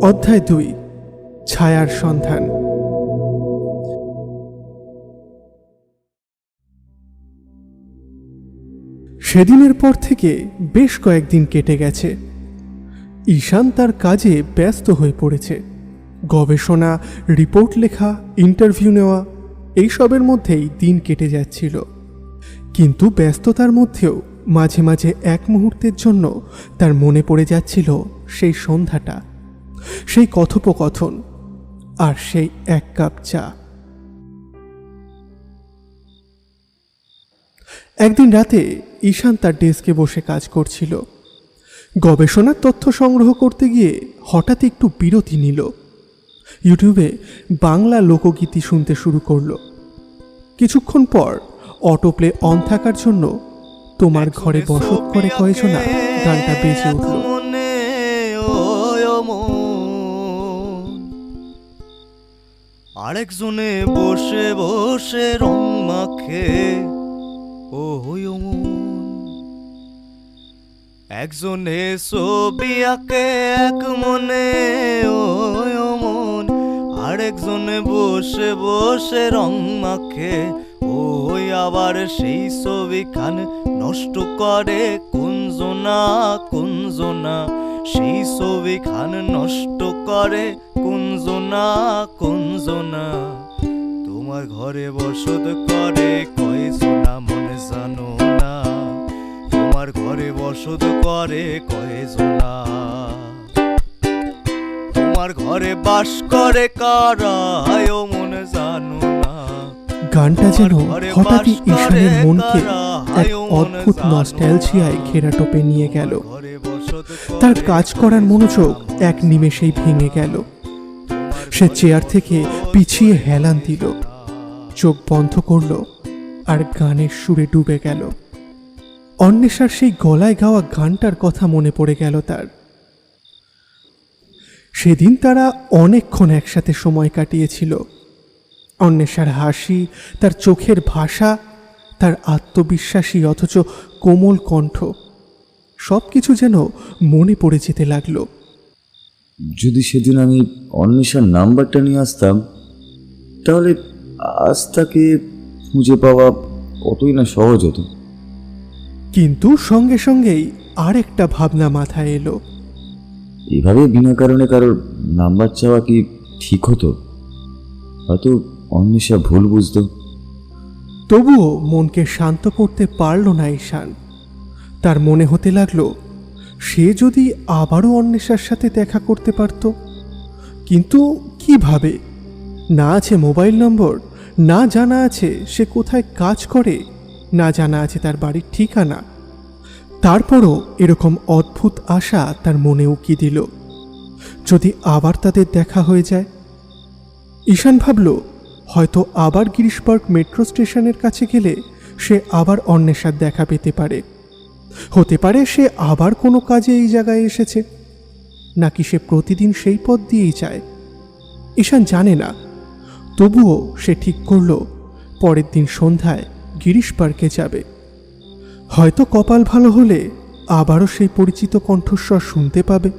অধ্যায় 2, ছায়ার সন্ধান। সেদিনের পর থেকে বেশ কয়েকদিন কেটে গেছে। ঈশান তার কাজে ব্যস্ত হয়ে পড়েছে। গবেষণা, রিপোর্ট লেখা, ইন্টারভিউ নেওয়া, এইসবের মধ্যেই দিন কেটে যাচ্ছিল। কিন্তু ব্যস্ততার মধ্যেও মাঝে মাঝে এক মুহূর্তের জন্য তার মনে পড়ে যাচ্ছিল সেই সন্ধ্যাটা, সেই কথোপকথন আর সেই এক কাপ চা। একদিন রাতে ঈশান তার ডেস্কে বসে কাজ করছিল। গবেষণার তথ্য সংগ্রহ করতে গিয়ে হঠাৎ একটু বিরতি নিল। ইউটিউবে বাংলা লোকগীতি শুনতে শুরু করল। কিছুক্ষণ পর অটোপ্লে অন থাকার জন্য তোমার ঘরে বসত করে কয়জনা গানটা বেজে উঠল। আরেকজনে বসে বসে রং মাখে ও একজনে ছবি আঁকে এক মনে ও মন, আরেকজনে বসে বসে রং মাখে ওই আবার সেই ছবি খান নষ্ট করে কুঞ্জনা কুঞ্জনা, সেই ছবি খান নষ্ট করে কুঞ্জনা কুঞ্জনা। তোমার ঘরে বসত করে কয়জনা মনে জানো না, তোমার ঘরে বসত করে কয়জনা, তোমার ঘরে বাস করে কারা মনে জানো না। গানটা যেন হঠাৎই ঈশানের মনকে এক অদ্ভুত নস্টালজিয়ায় ঘেরাটোপে নিয়ে গেল। তার কাজ করার মনোযোগ এক নিমেষেই ভেঙে গেল। সে চেয়ার থেকে পিছিয়ে হেলান দিল, চোখ বন্ধ করল আর গানের সুরে ডুবে গেল। অন্বেষার সেই গলায় গাওয়া গানটার কথা মনে পড়ে গেল তার। সেদিন তারা অনেকক্ষণ একসাথে সময় কাটিয়েছিল। অন্বেষার হাসি, তার চোখের ভাষা, তার আত্মবিশ্বাসী অথচ কোমল কণ্ঠ, সব কিছু যেন মনে পড়ে যেতে লাগলো। যদি সেদিন আমি অন্বেষার নাম্বারটা নিয়ে আসতাম, তাহলে আজ তাকে খুঁজে পাওয়া কতই না সহজ হতো। কিন্তু সঙ্গে সঙ্গেই আরেকটা ভাবনা মাথায় এলো। এভাবে বিনা কারণে কারোর নাম্বার চাওয়া কি ঠিক হতো? হয়তো অন্বেষা ভুল বুঝতো। তবুও মনকে শান্ত করতে পারল না ঈশান। তার মনে হতে লাগলো সে যদি আবারও অন্বেষার সাথে দেখা করতে পারত। কিন্তু কিভাবে? না আছে মোবাইল নম্বর, না জানা আছে সে কোথায় কাজ করে, না জানা আছে তার বাড়ির ঠিকানা। তারপরও এরকম অদ্ভুত আশা তার মনে উকি দিল, যদি আবার তাদের দেখা হয়ে যায়। ঈশান ভাবল হয়তো আবার গিরিশ পার্ক মেট্রো স্টেশনের কাছে গেলে সে আবার অন্বেষার দেখা পেতে পারে। হতে পারে সে আবার কোনো কাজে এই জায়গায় এসেছে, নাকি সে প্রতিদিন সেই পথ দিয়েই যায়। ঈশান জানে না। তবুও সে ঠিক করল পরের দিন সন্ধ্যায় গিরিশ পার্কে যাবে। হয়তো কপাল ভালো হলে আবারও সেই পরিচিত কণ্ঠস্বর শুনতে পাবে,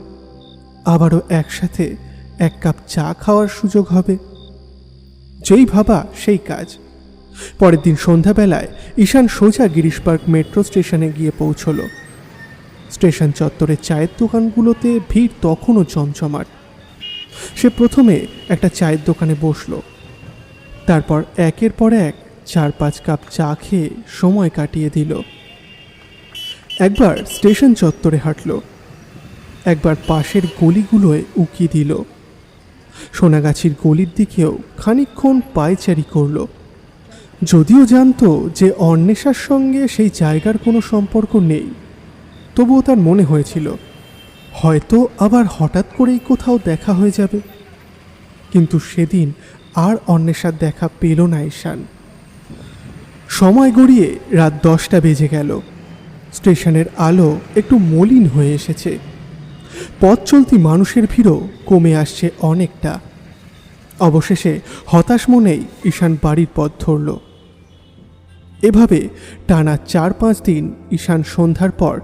আবারও একসাথে এক কাপ চা খাওয়ার সুযোগ হবে। যেই ভাবা সেই কাজ। পরের দিন সন্ধ্যাবেলায় ঈশান সোজা গিরিশ পার্ক মেট্রো স্টেশনে গিয়ে পৌঁছল। স্টেশন চত্বরের চায়ের দোকানগুলোতে ভিড় তখনও জমজমাট। সে প্রথমে একটা চায়ের দোকানে বসল, তারপর একের পর এক 4-5 কাপ চা খেয়ে সময় কাটিয়ে দিল। একবার স্টেশন চত্বরে হাঁটল, একবার পাশের গলিগুলোয় উকি দিল, সোনাগাছির গলির দিকেও খানিকক্ষণ পায়চারি করল। যদিও জানতো যে অন্বেষার সঙ্গে সেই জায়গার কোনো সম্পর্ক নেই, তবুও তার মনে হয়েছিল হয়তো আবার হঠাৎ করেই কোথাও দেখা হয়ে যাবে। কিন্তু সেদিন আর অন্বেষার দেখা পেল না ঈশান। সময় গড়িয়ে রাত 10টা বেজে গেল। স্টেশনের আলো একটু মলিন হয়ে এসেছে। পথ চলতি মানুষের ভিড়ও কমে আসছে অনেকটা। অবশেষে হতাশ মনেই ঈশান বাড়ির পথ ধরল। এভাবে টানা 4-5 দিন ঈশান সন্ধ্যার পর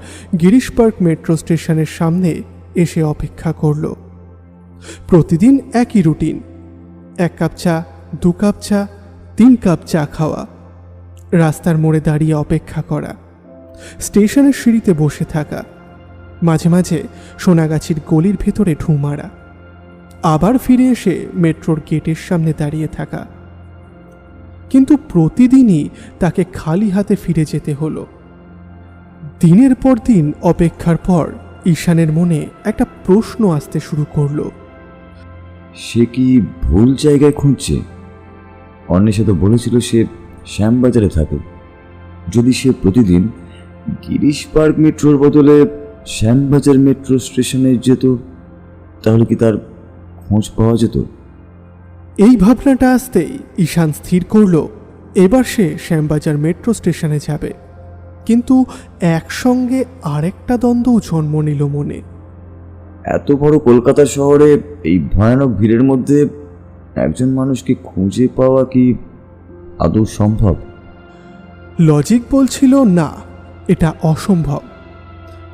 গিরিশ পার্ক মেট্রো স্টেশনের সামনে এসে অপেক্ষা করল। প্রতিদিন একই রুটিন, 1 কাপ চা, 2 কাপ চা, 3 কাপ চা খাওয়া, রাস্তার মোড়ে দাঁড়িয়ে অপেক্ষা করা, স্টেশনের সিঁড়িতে বসে থাকা, মাঝে মাঝে সোনাগাছির গলির ভেতরে ঢু মারা, আবার ফিরে এসে মেট্রোর গেটের সামনে দাঁড়িয়ে থাকা। কিন্তু প্রতিদিনই তাকে খালি হাতে ফিরে যেতে হলো। দিনের পর দিন অপেক্ষার পর ঈশানের মনে একটা প্রশ্ন আসতে শুরু করলো। সে কি ভুল জায়গায় খুঁজছে? অন্বেষা তো বলেছিল সে শ্যামবাজারে থাকে। যদি সে প্রতিদিন গিরিশ পার্ক মেট্রোর বদলে শ্যামবাজার মেট্রো স্টেশনে যেত, তাহলে কি তার খোঁজ পাওয়া যেত? এই ভাবনাটা আসতেই ঈশান স্থির করল এবার সে শ্যামবাজার মেট্রো স্টেশনে যাবে। কিন্তু একসঙ্গে আরেকটা দ্বন্দ্বও জন্ম নিল মনে। এত বড় কলকাতা শহরে এই ভয়ানক ভিড়ের মধ্যে একজন মানুষকে খুঁজে পাওয়া কি আদৌ সম্ভব? লজিক বলছিল না, এটা অসম্ভব।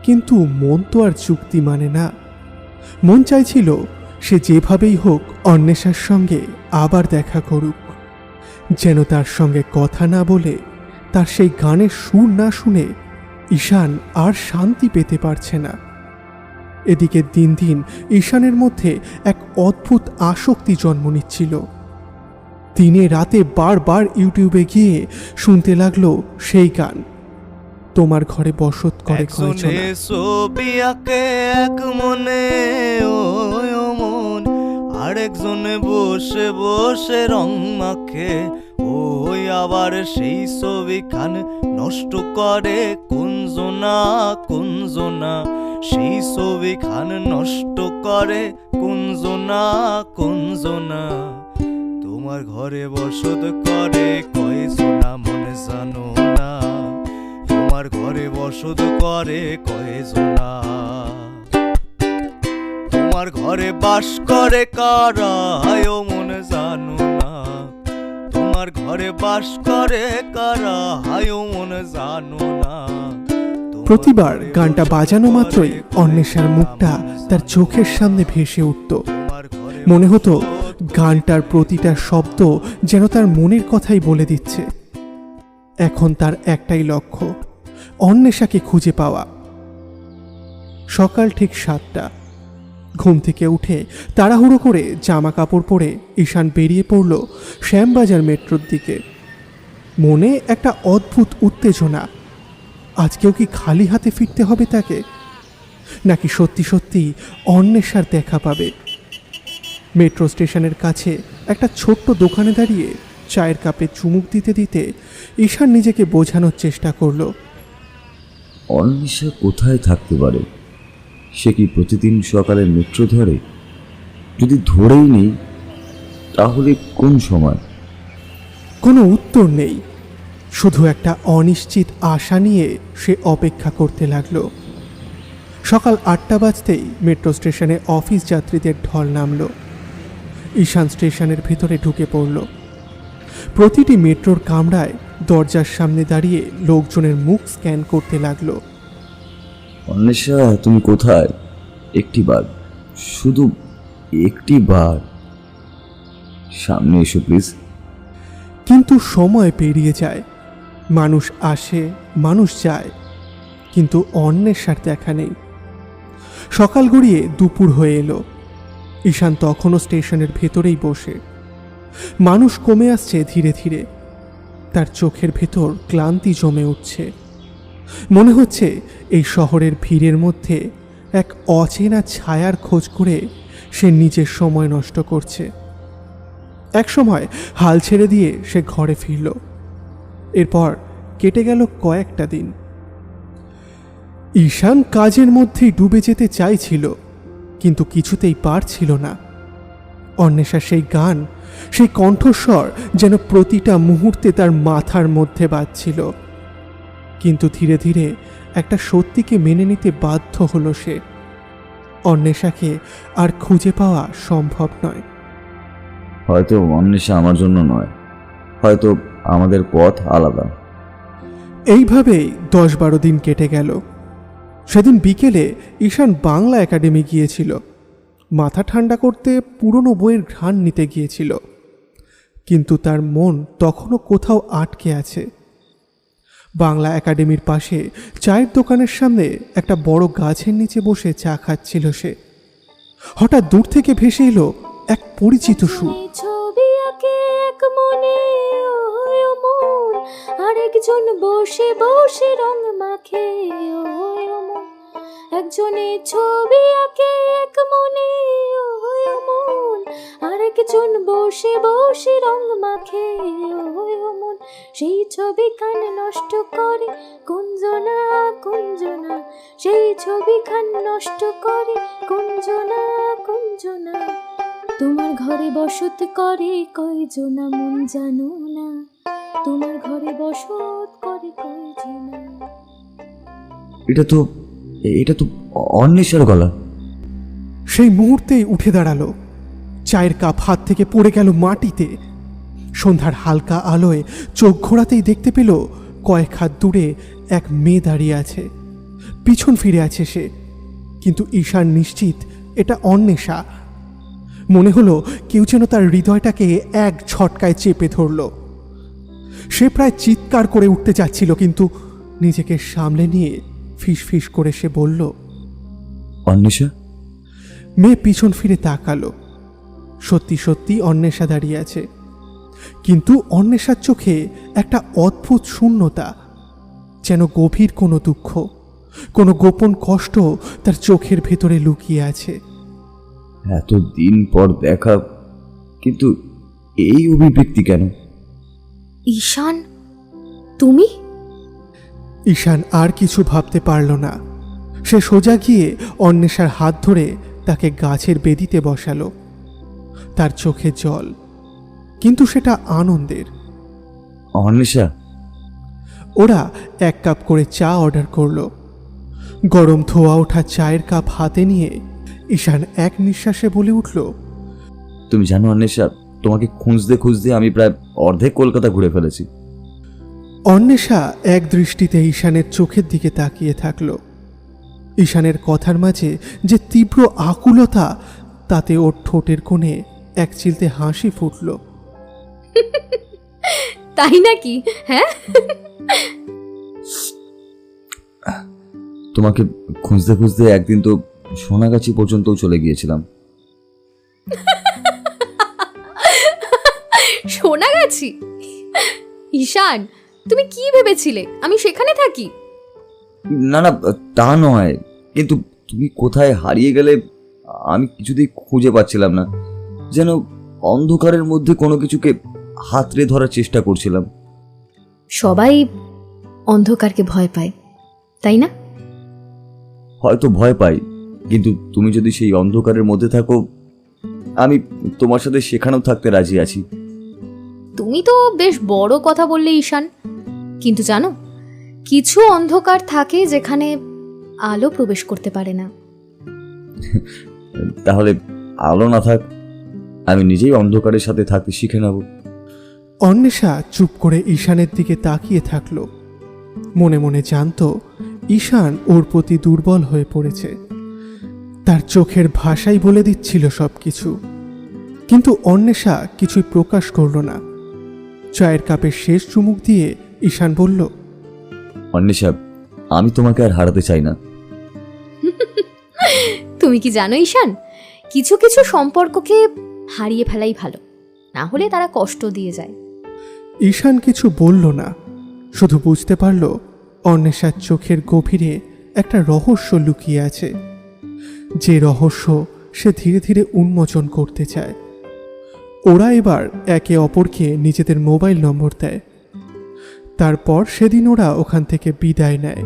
কিন্তু মন তো আর চুক্তি মানে না। মন চাইছিল সে যেভাবেই হোক অন্বেষার সঙ্গে আবার দেখা করুক, যেন তার সঙ্গে কথা না বলে, তার সেই গানের সুর না শুনে ঈশান আর শান্তি পেতে পারছে না। এদিকে দিন দিন ঈশানের মধ্যে এক অদ্ভুত আসক্তি জন্ম নিচ্ছিল। দিনে রাতে বারবার ইউটিউবে গিয়ে শুনতে লাগলো সেই গান, তোমার ঘরে বসত করে একজনে কয়জনা। ছবি আঁকে এক মনে ওই ও মন, আরেকজনে বসে বসে রং মাখে ওই আবার সেই ছবি খান নষ্ট করে কুঞ্জনা কুঞ্জনা, সেই ছবি খান নষ্ট করে কুঞ্জনা কুঞ্জনা। তোমার ঘরে বসত করে কয়জনা মনে জানো না, তোমার ঘরে বসত করে কয়জনা। তোমার ঘরে বাস করে কারা ও মনে জানো না, তোমার ঘরে বাস করে কারা ও মনে জানো না। প্রতিবার গানটা বাজানো মাত্রই অন্বেষার মুখটা তার চোখের সামনে ভেসে উঠত। মনে হতো গানটার প্রতিটা শব্দ যেন তার মনের কথাই বলে দিচ্ছে। এখন তার একটাই লক্ষ্য, অন্বেষাকে খুঁজে পাওয়া। সকাল ঠিক 7টা। ঘুম থেকে উঠে তাড়াহুড়ো করে জামা কাপড় পরে ঈশান বেরিয়ে পড়ল শ্যামবাজার মেট্রোর দিকে। মনে একটা অদ্ভুত উত্তেজনা। আজকেও কি খালি হাতে ফিরতে হবে তাকে, নাকি সত্যি সত্যি অন্বেষার দেখা পাবে? মেট্রো স্টেশনের কাছে একটা ছোট্ট দোকানে দাঁড়িয়ে চায়ের কাপে চুমুক দিতে দিতে ঈশান নিজেকে বোঝানোর চেষ্টা করলো। অন্বেষা কোথায় থাকতে পারে? সে কি প্রতিদিন সকালে মেট্রো ধরে? যদি ধরেই নেই, তাহলে কোন সময়? কোনো উত্তর নেই, শুধু একটা অনিশ্চিত আশা নিয়ে সে অপেক্ষা করতে লাগলো। সকাল 8টা বাজতেই মেট্রো স্টেশনে অফিস যাত্রীদের ঢল নামল। ঈশান স্টেশনের ভিতরে ঢুকে পড়ল। প্রতিটি মেট্রোর কামরায় দরজার সামনে দাঁড়িয়ে লোকজনের মুখ স্ক্যান করতে লাগলো। অন্বেষা, তুমি কোথায়? একটি বার, শুধু একটি বার সামনে এসো প্লিজ। কিন্তু সময় পেরিয়ে যায়, মানুষ আসে, মানুষ যায়, কিন্তু অন্বেষার দেখা নেই। সকাল গড়িয়ে দুপুর হয়ে এলো। ঈশান তখনও স্টেশনের ভেতরেই বসে। মানুষ কমে আসছে ধীরে ধীরে। তার চোখের ভেতর ক্লান্তি জমে উঠছে। মনে হচ্ছে এই শহরের ভিড়ের মধ্যে এক অচেনা ছায়ার খোঁজ করে সে নিজের সময় নষ্ট করছে। এক সময় হাল ছেড়ে দিয়ে সে ঘরে ফিরল। এরপর কেটে গেল কয়েকটা দিন। ঈশান কাজের মধ্যেই ডুবে যেতে চাইছিল, কিন্তু কিছুতেই পারছিল না। অন্বেষা সেই গান, সেই কণ্ঠস্বর যেন প্রতিটা মুহূর্তে তার মাথার মধ্যে বাজছিল। কিন্তু ধীরে ধীরে একটা সত্যিকে মেনে নিতে বাধ্য হলো সে। অন্বেষাকে আর খুঁজে পাওয়া সম্ভব নয়। হয়তো অন্বেষা আমার জন্য নয়, হয়তো আমাদের পথ আলাদা। এইভাবেই 10-12 দিন কেটে গেল। সেদিন বিকেলে ঈশান বাংলা একাডেমি গিয়েছিল। মাথা ঠান্ডা করতে পুরনো বইয়ের ঘ্রাণ নিতে গিয়েছিল, কিন্তু তার মন তখনও কোথাও আটকে আছে। বাংলা একাডেমির পাশে চায়ের দোকানের সামনে একটা বড় গাছের নিচে বসে চা খাচ্ছিল সে। হঠাৎ দূর থেকে ভেসে এলো এক পরিচিত সুর। ছবি আঁকে এক মনে ওই মন, আরেকজন বসে বসে রং মাখে ওই মন। একজনে ছবি আঁকে এক মনে ওই মন, আরেকজন বসে বসে রং মাখে ওই মন। সেই ছবি খান নষ্ট করে কুঞ্জনা কুঞ্জনা, সেই ছবি খান নষ্ট করে কুঞ্জনা কুঞ্জনা। তোমার ঘরে বসত করে কয়জনা মন জানো না, তোমার ঘরে বসত করে কয়জনা। এটা তো অন্বেষার গলা। সেই মুহূর্তেই উঠে দাঁড়ালো। চায়ের কাপ হাত থেকে পড়ে গেল মাটিতে। সন্ধ্যার হালকা আলোয় চোখ ঘোরাতেই দেখতে পেল কয়েক হাত দূরে এক মেয়ে দাঁড়িয়ে আছে। পিছন ফিরে আছে সে, কিন্তু ঈশান নিশ্চিত এটা অন্বেষা। মনে হলো কেউ যেন তার হৃদয়টাকে এক ঝটকায় চেপে ধরল। সে প্রায় চিৎকার করে উঠতে যাচ্ছিল, কিন্তু নিজেকে সামলে নিয়ে ফিস করে সে বলল, অন্বেষা। মেয়ে পিছন ফিরে তাকালো। সত্যি সত্যি অন্বেষা দাঁড়িয়ে আছে, কিন্তু অন্বেষার চোখে একটা অদ্ভুত শূন্যতা, যেন গভীর কোনো দুঃখ, কোনো গোপন কষ্ট তার চোখের ভেতরে লুকিয়ে আছে। এতদিন পর দেখা, কিন্তু এই অভিব্যক্তি কেন? ঈশান, তুমি? ঈশান আর কিছু ভাবতে পারল না। সে সোজা গিয়ে অন্বেষার হাত ধরে তাকে গাছের বেদিতে বসালো। তার চোখে জল, কিন্তু সেটা আনন্দের। অন্বেষা। ওরা এক কাপ করে চা অর্ডার করলো। গরম ধোয়া ওঠা চায়ের কাপ হাতে নিয়ে ঈশান এক নিঃশ্বাসে বলে উঠল, তুমি জানো অন্বেষা, তোমাকে খুঁজতে খুঁজতে আমি প্রায় অর্ধেক কলকাতা ঘুরে ফেলেছি। অন্বেষা এক দৃষ্টিতে ঈশানের চোখের দিকে তাকিয়ে থাকল। ঈশানের কথার মাঝে যে তীব্র আকুলতা, তাতে ওর ঠোঁটের কোণে এক চিলতে হাসি ফুটল। তাই নাকি? হ্যাঁ, তোমাকে খুঁজতে খুঁজতে একদিন তো সোনাগাছি পর্যন্তও চলে গিয়েছিলাম। সোনাগাছি? ঈশান, তুমি কি ভেবেছিলে আমি সেখানে থাকি? না না, তা নয়, কিন্তু তুমি কোথায় হারিয়ে গেলে আমি কিছুতেই খুঁজে পাচ্ছিলাম না। যেন অন্ধকারের মধ্যে কোনো কিছুকে হাতড়ে ধরার চেষ্টা করছিলাম। সবাই অন্ধকারকে ভয় পায়, তাই না? হয়তো ভয় পাই, কিন্তু তুমি যদি সেই অন্ধকারের মধ্যে থাকো, আমি তোমার সাথে সেখানেও থাকতে রাজি আছি। তুমি তো বেশ বড় কথা বললে ঈশান, কিন্তু জানো, কিছু অন্ধকার থাকে যেখানে আলো প্রবেশ করতে পারে না। তাহলে আলো না থাক, আমি নিজেই অন্ধকারের সাথে থাকতে শিখে নেব। অন্বেষা চুপ করে ঈশানের দিকে তাকিয়ে থাকল। মনে মনে জানত ঈশান ওর প্রতি দুর্বল হয়ে পড়েছে। তার চোখের ভাষাই বলে দিচ্ছিল সব কিছু, কিন্তু অন্বেষা কিছুই প্রকাশ করল না। চায়ের কাপের শেষ চুমুক দিয়ে ঈশান বলল, অন্বেষা, আমি তোমাকে আর হারাতে চাই না। তুমি কি জানো ঈশান, কিছু কিছু সম্পর্ককে হারিয়ে ফেলাই ভালো, না হলে তারা কষ্ট দিয়ে যায়। ঈশান কিছু বলল না, শুধু বুঝতে পারল অন্বেষার চোখের গভীরে একটা রহস্য লুকিয়ে আছে, যে রহস্য সে ধীরে ধীরে উন্মোচন করতে চায়। ওরা এবার একে অপরকে নিজেদের মোবাইল নম্বর দেয়। তারপর সেদিন ওরা ওখান থেকে বিদায় নেয়।